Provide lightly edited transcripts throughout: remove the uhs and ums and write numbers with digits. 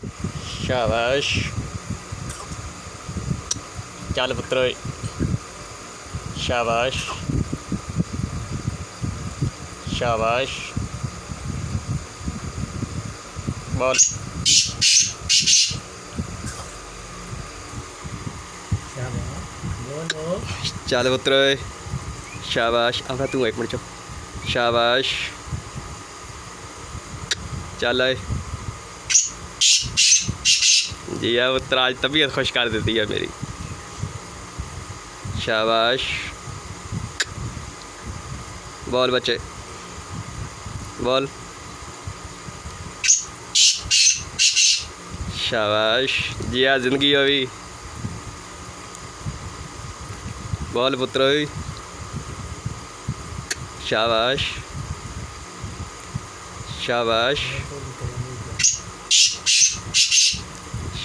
शाबाश। चल पुत्र। शाबाश शाबाश। बॉल। चल पुत्र। शाबाश। अब तू एक मिनट चो। शाबाश। चल जी है पुत्र, आज तबीयत खुश कर देती है मेरी। शाबाश। बॉल बच्चे, बॉल। शाबाश जी हाँ, जिंदगी अभी। बॉल पुत्र। शाबाश शाबाश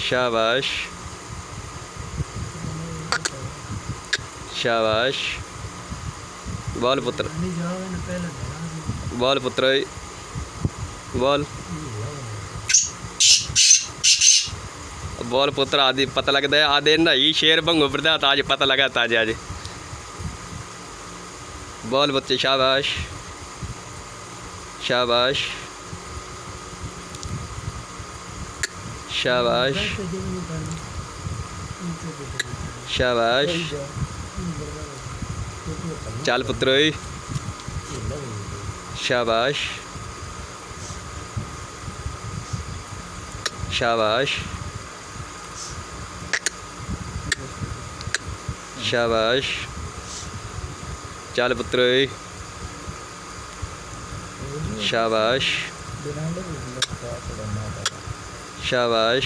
शाबाश शाबाश। बॉल पुत्र, बॉल पुत्र, बॉल। बॉल पुत्र। आदि पता लगता है आधे नई शेर भंगो फिरदा आज पता लगा ताजे आज। बॉल बच्चे। शाबाश शाबाश शाबाश शाबाश। चल पुत्र। शाबाश शाबाश शाबाश। चल पुत्र। शाबाश शाबाश